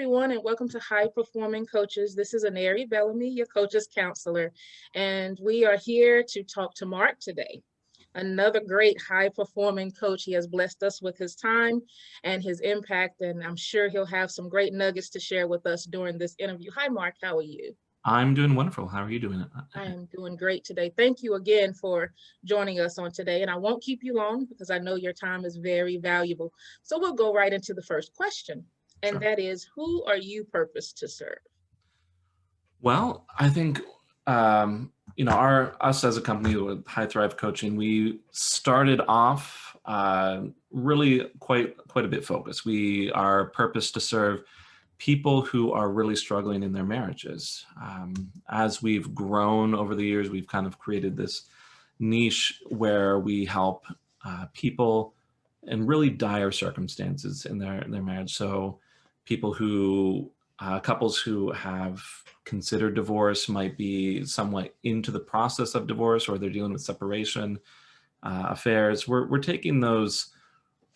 everyone, and welcome to High Performing Coaches. This is Aneri Bellamy, your coach's counselor, and we are here to talk to Marc today. Another great high performing coach. He has blessed us with his time and his impact, and I'm sure he'll have some great nuggets to share with us during this interview. Hi, Marc, how are you? I'm doing wonderful. How are you doing? I am doing great today. Thank you again for joining us on today. And I won't keep you long because I know your time is very valuable. So we'll go right into the first question. And Sure. that is, who are you purposed to serve? Well, I think us as a company with High Thrive Coaching, we started off really quite a bit focused. We are purposed to serve people who are really struggling in their marriages. As we've grown over the years, we've kind of created this niche where we help people in really dire circumstances in their marriage. So people who couples who have considered divorce, might be somewhat into the process of divorce, or they're dealing with separation, affairs. We're taking those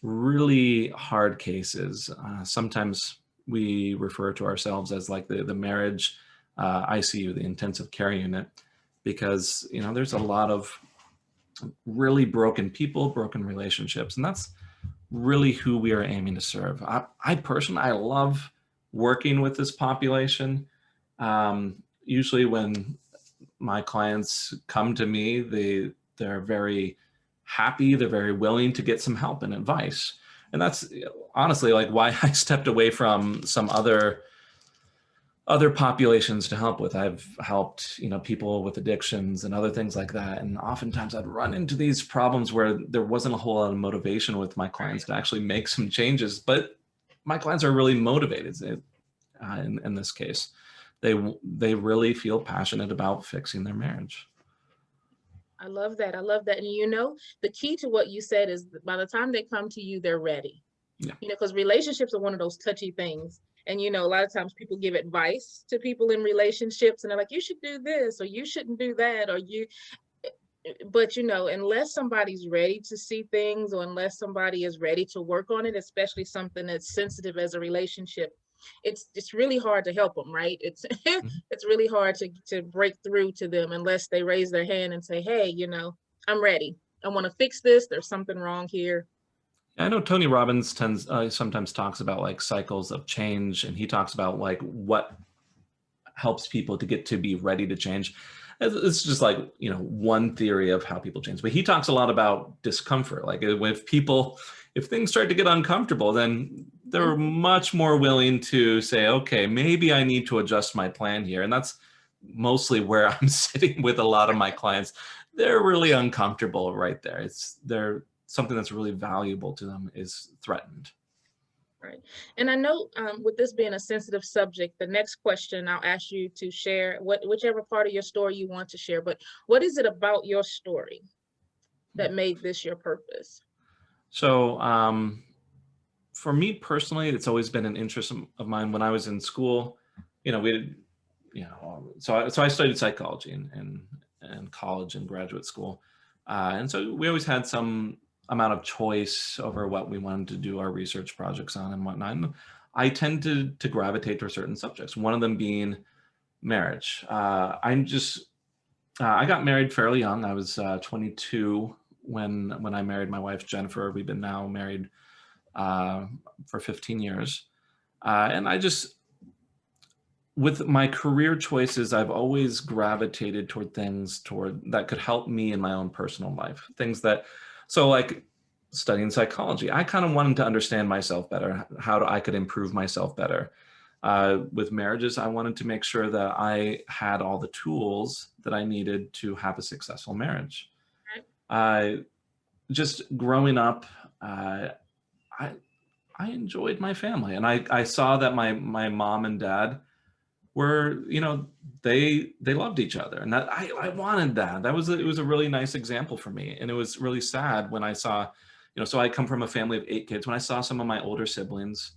really hard cases. Sometimes we refer to ourselves as like the marriage ICU, the intensive care unit, because there's a lot of really broken people, broken relationships, and that's really who we are aiming to serve. I personally, I love working with this population. Usually when my clients come to me, they're very happy, they're very willing to get some help and advice. And that's honestly like why I stepped away from some other populations to help with. I've helped, people with addictions and other things like that. And oftentimes I'd run into these problems where there wasn't a whole lot of motivation with my clients to actually make some changes, but my clients are really motivated in this case. They really feel passionate about fixing their marriage. I love that. I love that. And the key to what you said is by the time they come to you, they're ready. Yeah. Because relationships are one of those touchy things. And, a lot of times people give advice to people in relationships and they're like, you should do this, or you shouldn't do that, but unless somebody's ready to see things, or unless somebody is ready to work on it, especially something that's sensitive as a relationship, it's really hard to help them, right? It's it's really hard to break through to them unless they raise their hand and say, hey, I'm ready. I want to fix this. There's something wrong here. I know Tony Robbins sometimes talks about like cycles of change, and he talks about like what helps people to get to be ready to change. It's just like, one theory of how people change, but he talks a lot about discomfort. Like if things start to get uncomfortable, then they're much more willing to say, okay, maybe I need to adjust my plan here. And that's mostly where I'm sitting with a lot of my clients. They're really uncomfortable right there. They're something that's really valuable to them is threatened. Right. And I know with this being a sensitive subject, the next question I'll ask you to share whichever part of your story you want to share, but what is it about your story that made this your purpose? So for me personally, it's always been an interest of mine. When I was in school, so I studied psychology in college and graduate school. And so we always had some amount of choice over what we wanted to do our research projects on and whatnot. And I tended to gravitate to certain subjects, one of them being marriage. I got married fairly young. I was 22 when I married my wife, Jennifer. We've been now married for 15 years. And with my career choices, I've always gravitated toward things that could help me in my own personal life. So like studying psychology, I kind of wanted to understand myself better, how I could improve myself better. With marriages, I wanted to make sure that I had all the tools that I needed to have a successful marriage. Just growing up, I enjoyed my family, and I saw that my mom and dad were, they loved each other, and that I wanted that. It was a really nice example for me. And it was really sad when I saw, so I come from a family of 8 kids. When I saw some of my older siblings,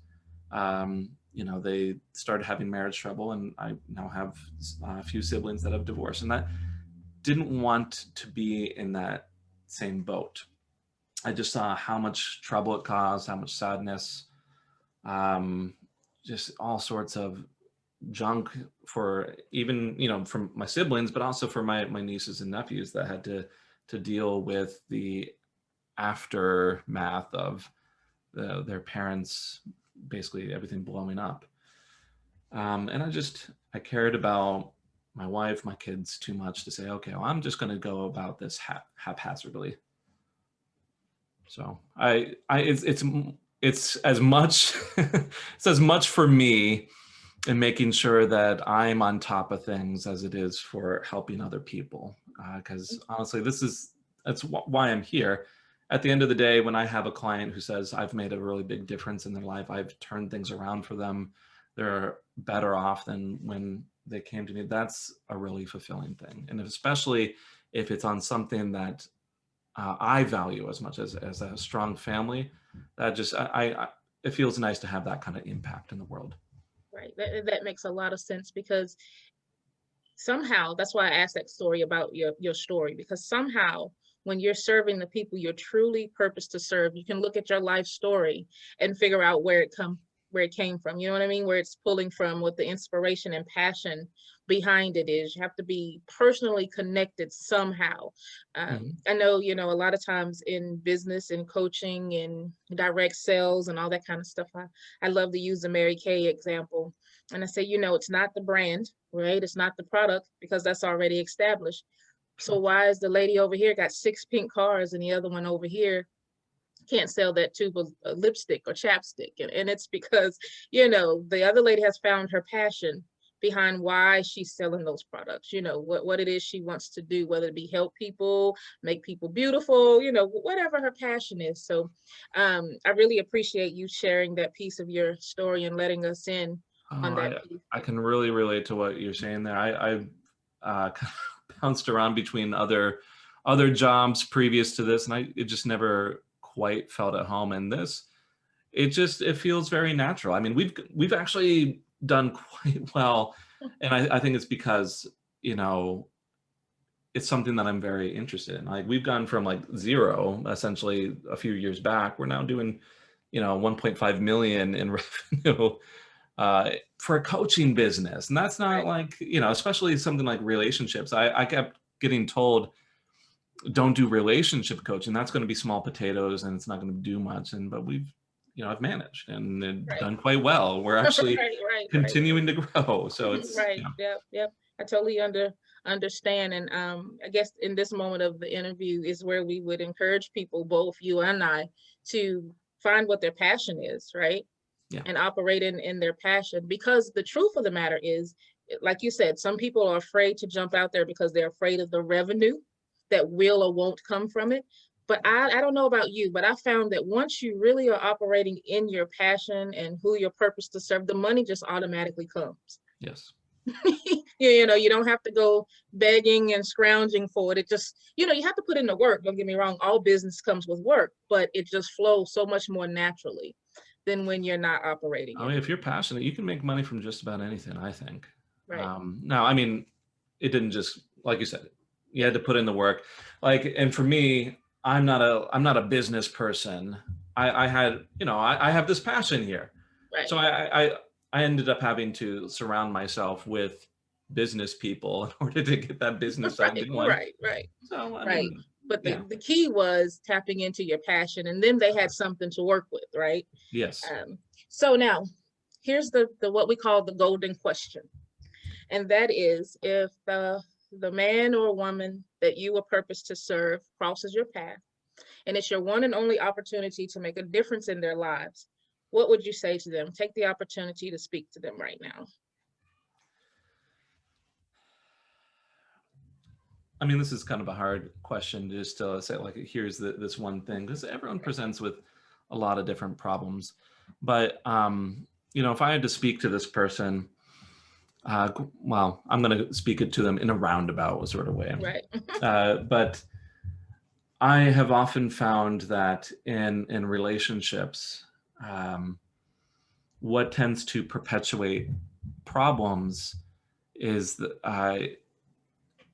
they started having marriage trouble, and I now have a few siblings that have divorced, and that didn't want to be in that same boat. I just saw how much trouble it caused, how much sadness. just all sorts of junk for even, from my siblings, but also for my nieces and nephews that had to deal with the aftermath of their parents, basically everything blowing up. And I cared about my wife, my kids too much to say, okay, well, I'm just going to go about this haphazardly. So it's as much it's as much for me in making sure that I'm on top of things as it is for helping other people. Because honestly, that's why I'm here. At the end of the day, when I have a client who says I've made a really big difference in their life, I've turned things around for them, they're better off than when they came to me, that's a really fulfilling thing. And especially if it's on something that I value as much as a strong family, that just, it feels nice to have that kind of impact in the world. Right. That makes a lot of sense, because somehow, that's why I asked that story about your story, because somehow when you're serving the people you're truly purposed to serve, you can look at your life story and figure out where it came from. You know what I mean? Where it's pulling from, what the inspiration and passion behind it is. You have to be personally connected somehow. I know, a lot of times in business and coaching and direct sales and all that kind of stuff, I love to use the Mary Kay example. And I say, it's not the brand, right? It's not the product, because that's already established. So why is the lady over here got 6 pink cars and the other one over here can't sell that tube of lipstick or chapstick? And it's because, the other lady has found her passion behind why she's selling those products, what it is she wants to do, whether it be help people, make people beautiful, whatever her passion is. So I really appreciate you sharing that piece of your story and letting us in on that piece. I can really relate to what you're saying there. I bounced around between other jobs previous to this, and it just never quite felt at home. And this, it feels very natural. I mean, we've actually done quite well, and I think it's because it's something that I'm very interested in. Like, we've gone from like zero essentially a few years back. We're now doing 1.5 million in revenue for a coaching business. And that's not like, especially something like relationships. I kept getting told, don't do relationship coaching. That's going to be small potatoes and it's not going to do much. But I've managed and done quite well. We're actually continuing to grow. So it's right. Yep. I totally understand. And I guess in this moment of the interview is where we would encourage people, both you and I, to find what their passion is, right? Yeah. And operate in their passion, because the truth of the matter is, like you said, some people are afraid to jump out there because they're afraid of the revenue that will or won't come from it. But I don't know about you, but I found that once you really are operating in your passion and who you're purposed to serve, the money just automatically comes. Yes. You don't have to go begging and scrounging for it. It just, you have to put in the work. Don't get me wrong. All business comes with work, but it just flows so much more naturally than when you're not operating. I mean, if you're passionate, you can make money from just about anything, I think. Right. Now, I mean, it didn't just, like you said, you had to put in the work. And for me, I'm not a business person. I have this passion here. Right. So I ended up having to surround myself with business people in order to get that business I didn't want. Right. So I mean, but the key was tapping into your passion, and then they had something to work with, right? Yes. So now here's the what we call the golden question. And that is, if the man or woman that you were purposed to serve crosses your path, and it's your one and only opportunity to make a difference in their lives, what would you say to them? Take the opportunity to speak to them right now. I mean, this is kind of a hard question just to say, like, here's this one thing, because everyone presents with a lot of different problems. But, if I had to speak to this person, well, I'm going to speak it to them in a roundabout sort of way. Right. But I have often found that in relationships, what tends to perpetuate problems is that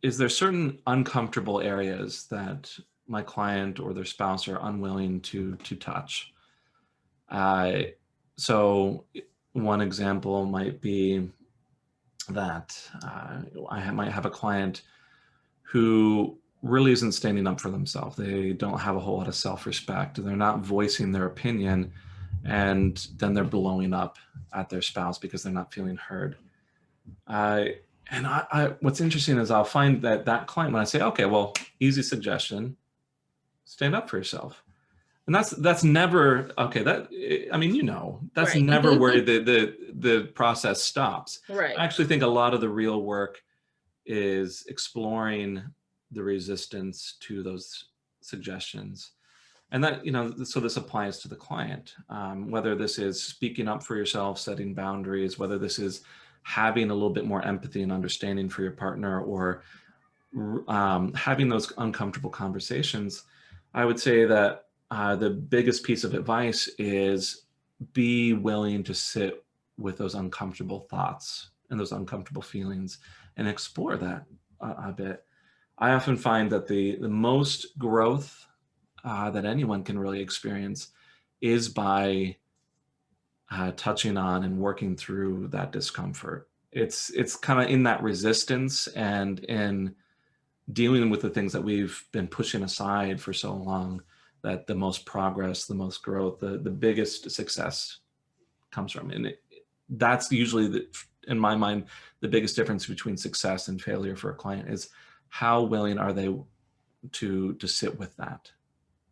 is there certain uncomfortable areas that my client or their spouse are unwilling to touch. So one example might be that I might have a client who really isn't standing up for themselves. They don't have a whole lot of self-respect. They're not voicing their opinion, and then they're blowing up at their spouse because they're not feeling heard. What's interesting is I'll find that client, when I say, okay, well, easy suggestion, stand up for yourself. And that's never, okay, I mean, that's Right. never where the process stops. Right. I actually think a lot of the real work is exploring the resistance to those suggestions. And that, so this applies to the client, whether this is speaking up for yourself, setting boundaries, whether this is having a little bit more empathy and understanding for your partner, or having those uncomfortable conversations. I would say that the biggest piece of advice is be willing to sit with those uncomfortable thoughts and those uncomfortable feelings and explore that a bit. I often find that the most growth that anyone can really experience is by touching on and working through that discomfort. It's kind of in that resistance and in dealing with the things that we've been pushing aside for so long that the most progress, the most growth, the biggest success comes from. And that's usually, in my mind, the biggest difference between success and failure for a client is how willing are they to sit with that.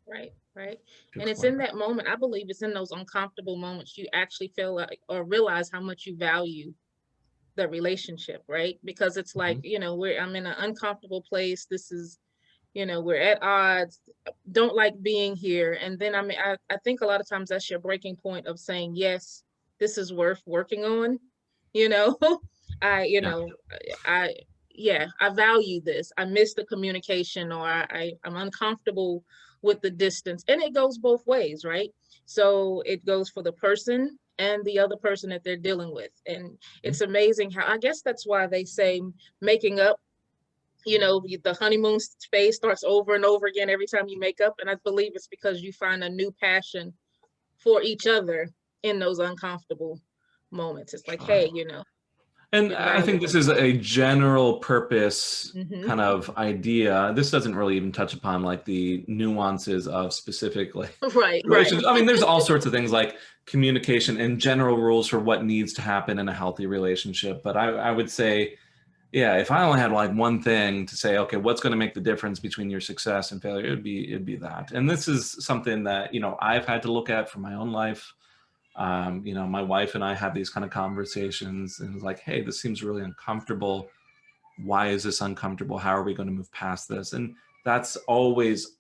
Right. Right. To And it's explore in that. that moment, I believe it's in those uncomfortable moments you actually feel like or realize how much you value the relationship, right? Because it's like, Mhm. I'm in an uncomfortable place. This is, we're at odds, don't like being here. And then I think a lot of times that's your breaking point of saying, yes, this is worth working on, you know. I, you Yeah. know, I yeah, I value this. I miss the communication, or I'm uncomfortable with the distance. And it goes both ways, right? So it goes for the person and the other person that they're dealing with. And Mhm. it's amazing how, I guess that's why they say making up, the honeymoon phase starts over and over again every time you make up. And I believe it's because you find a new passion for each other in those uncomfortable moments. It's like, Sure. hey, And you're I think valuable. this is a general purpose Hmm. kind of idea. This doesn't really even touch upon like the nuances of specifically Right, right. relationships. I mean, there's all sorts of things like communication and general rules for what needs to happen in a healthy relationship. But I would say, yeah, if I only had like one thing to say, okay, what's going to make the difference between your success and failure, it'd be that. And this is something that, I've had to look at for my own life. My wife and I have these kind of conversations, and it's like, hey, this seems really uncomfortable. Why is this uncomfortable? How are we going to move past this? And that's always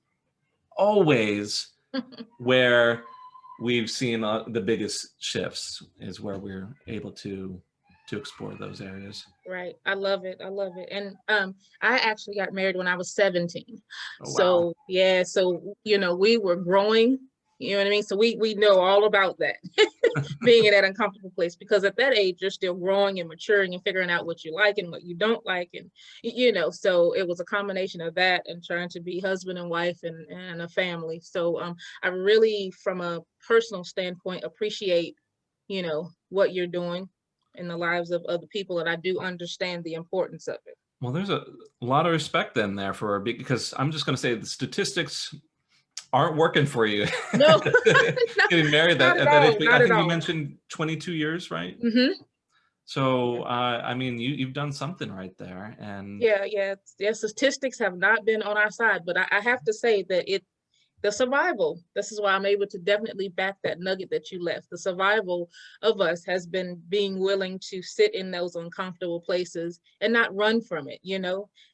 where we've seen the biggest shifts, is where we're able to explore those areas. Right. I love it. I love it. And I actually got married when I was 17. Oh, wow. So yeah, so we were growing, you know what I mean? So we know all about that. Being in that uncomfortable place, because at that age you're still growing and maturing and figuring out what you like and what you don't like. And so it was a combination of that and trying to be husband and wife and a family. So I really, from a personal standpoint, appreciate what you're doing in the lives of other people, and I do understand the importance of it. Well, there's a lot of respect then there for because I'm just going to say the statistics aren't working for you. No, Getting married not at at that age. all, I not at think you all. mentioned 22 years, right? Hmm. So, I mean, you've done something right there, and Yeah. Statistics have not been on our side, but I have to say that the survival, this is why I'm able to definitely back that nugget that you left. The survival of us has been being willing to sit in those uncomfortable places and not run from it,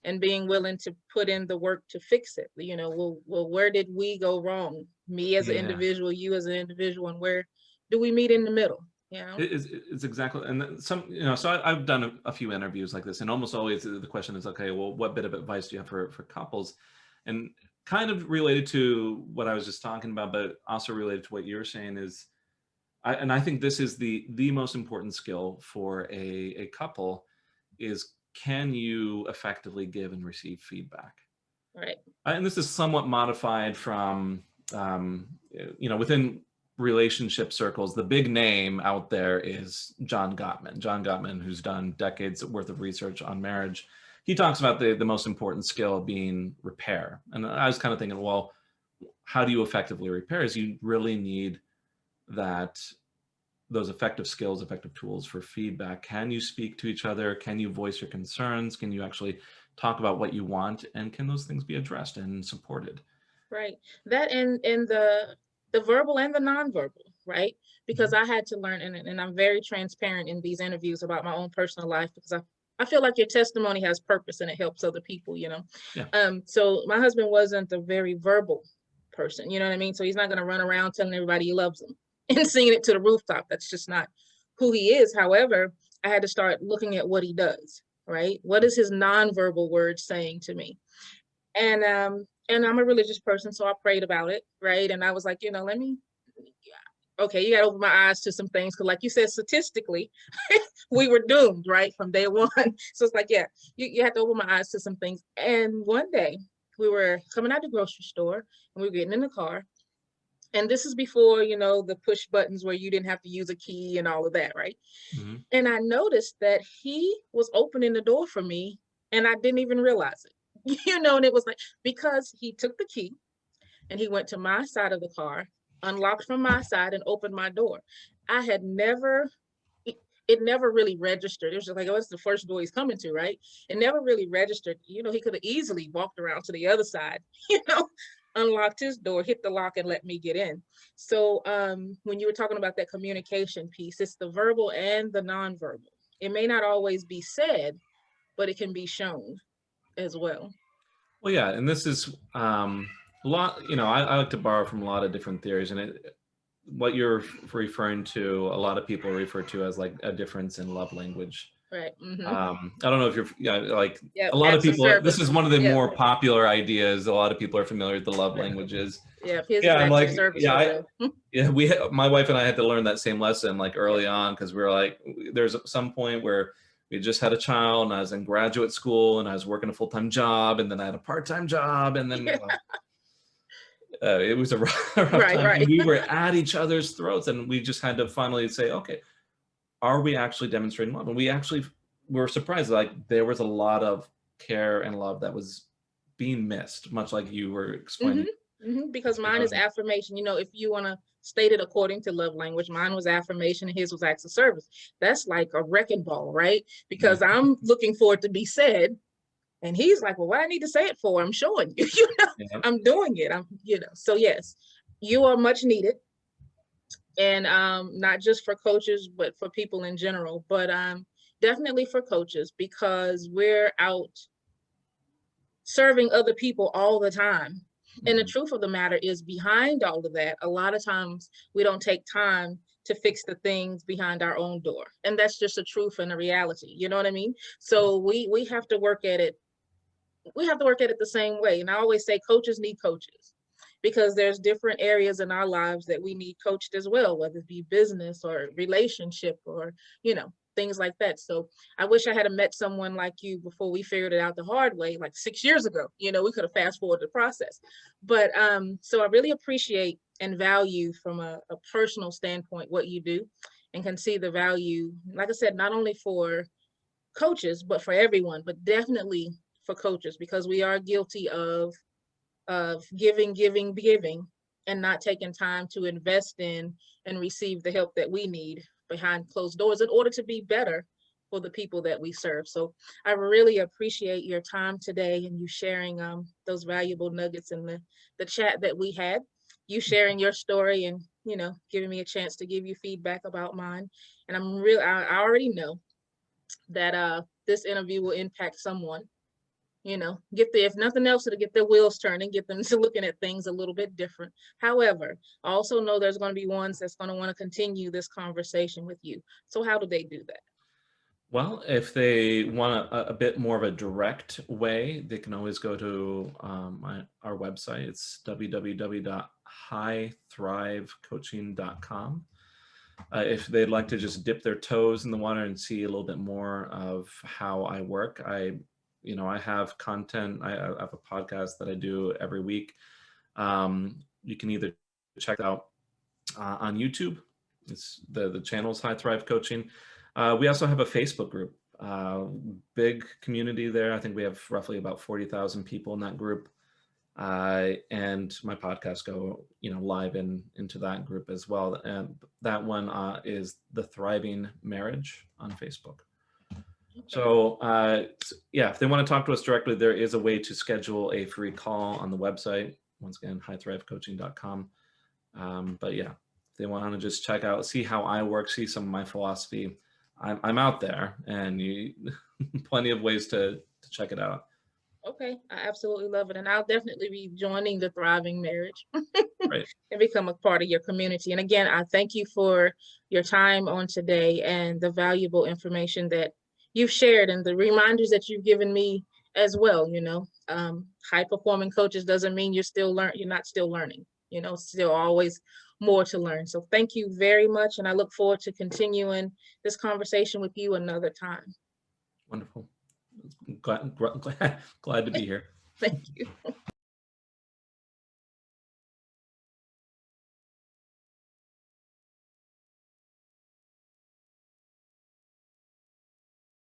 and being willing to put in the work to fix it. Well, where did we go wrong? Me as an yeah, individual, you as an individual, and where do we meet in the middle? You know? it's exactly. And some, so I've done a few interviews like this, and almost always the question is, okay, well, what bit of advice do you have for couples? And kind of related to what I was just talking about, but also related to what you're saying is, I think this is the most important skill for a couple is, can you effectively give and receive feedback? Right. And this is somewhat modified from, within relationship circles, the big name out there is John Gottman. John Gottman, who's done decades worth of research on marriage. He talks about the most important skill being repair. And I was kind of thinking, well, how do you effectively repair? Is you really need those effective skills, effective tools for feedback. Can you speak to each other? Can you voice your concerns? Can you actually talk about what you want? And can those things be addressed and supported? Right. That and the verbal and the nonverbal, right? Because I had to learn, and I'm very transparent in these interviews about my own personal life, because I feel like your testimony has purpose and it helps other people, you know. Yeah. So my husband wasn't a very verbal person, you know what I mean? So he's not going to run around telling everybody he loves them and singing it to the rooftop. That's just not who he is. However, I had to start looking at what he does, right? What is his nonverbal words saying to me? And I'm a religious person, so I prayed about it, right? And I was like, you know, okay, you got to open my eyes to some things, because like you said, statistically, we were doomed, right, from day one. So it's like, yeah, you have to open my eyes to some things. And one day we were coming out the grocery store and we were getting in the car. And this is before, you know, the push buttons where you didn't have to use a key and all of that, right? Mm-hmm. And I noticed that he was opening the door for me and I didn't even realize it. You know, and it was like, because he took the key and he went to my side of the car, unlocked from my side and opened my door. I had never, it never really registered. It was just like, oh, it's the first door he's coming to, right? It never really registered. You know, he could have easily walked around to the other side, you know, unlocked his door, hit the lock and let me get in. So when you were talking about that communication piece, it's the verbal and the nonverbal. It may not always be said, but it can be shown as well. Well, yeah, and this is a lot, you know, I like to borrow from a lot of different theories, and what you're referring to, a lot of people refer to as like a difference in love language. Right. Mm-hmm. I don't know if you're, yeah, like Yep. a lot of Acts of people, this service. is one of the Yep. more popular ideas. A lot of people are familiar with the love languages. Yeah, his Yeah, I'm acts of like, service yeah, are real. yeah, my wife and I had to learn that same lesson like early on, because we were like, there's some point where we just had a child and I was in graduate school and I was working a full-time job and then I had a part-time job and then it was a rough Right, time, right. and we were at each other's throats, and we just had to finally say, okay, are we actually demonstrating love? And we actually were surprised, like there was a lot of care and love that was being missed, much like you were explaining. Because mine is affirmation. You know, if you want to state it according to love language, mine was affirmation and his was acts of service. That's like a wrecking ball, right? Because I'm looking for it to be said. And he's like, well, what I need to say it for? I'm showing you, you know, Yeah. I'm doing it. You know, so yes, you are much needed. And not just for coaches, but for people in general, but definitely for coaches, because we're out serving other people all the time. And the truth of the matter is, behind all of that, a lot of times we don't take time to fix the things behind our own door. And that's just a truth and a reality. You know what I mean? So we have to work at it. We have to work at it the same way. And I always say coaches need coaches, because there's different areas in our lives that we need coached as well, whether it be business or relationship or, you know, things like that. So I wish I had met someone like you before we figured it out the hard way, like 6 years ago. You know, we could have fast forwarded the process. But so I really appreciate and value from a personal standpoint what you do, and can see the value, like I said, not only for coaches, but for everyone, but definitely for coaches, because we are guilty of giving, and not taking time to invest in and receive the help that we need behind closed doors in order to be better for the people that we serve. So I really appreciate your time today and you sharing those valuable nuggets in the chat that we had, you sharing your story and, you know, giving me a chance to give you feedback about mine. And I already know that this interview will impact someone, you know, if nothing else, to get their wheels turning, get them to looking at things a little bit different. However, I also know there's going to be ones that's going to want to continue this conversation with you. So how do they do that? Well, if they want a bit more of a direct way, they can always go to our website. It's www.highthrivecoaching.com. If they'd like to just dip their toes in the water and see a little bit more of how I work, I have content. I have a podcast that I do every week. You can either check out on YouTube. It's the channel's High Thrive Coaching. We also have a Facebook group, big community there. I think we have roughly about 40,000 people in that group. And my podcasts go, live into that group as well. And that one is The Thriving Marriage on Facebook. So yeah, if they want to talk to us directly, there is a way to schedule a free call on the website. Once again, highthrivecoaching.com. But yeah, if they want to just check out, see how I work, see some of my philosophy, I'm out there, and plenty of ways to check it out. Okay, I absolutely love it. And I'll definitely be joining the Thriving Marriage Right. and become a part of your community. And again, I thank you for your time on today and the valuable information that you've shared and the reminders that you've given me as well. High performing coaches doesn't mean you're not still learning, still always more to learn. So thank you very much. And I look forward to continuing this conversation with you another time. Wonderful. Glad to be here. Thank you.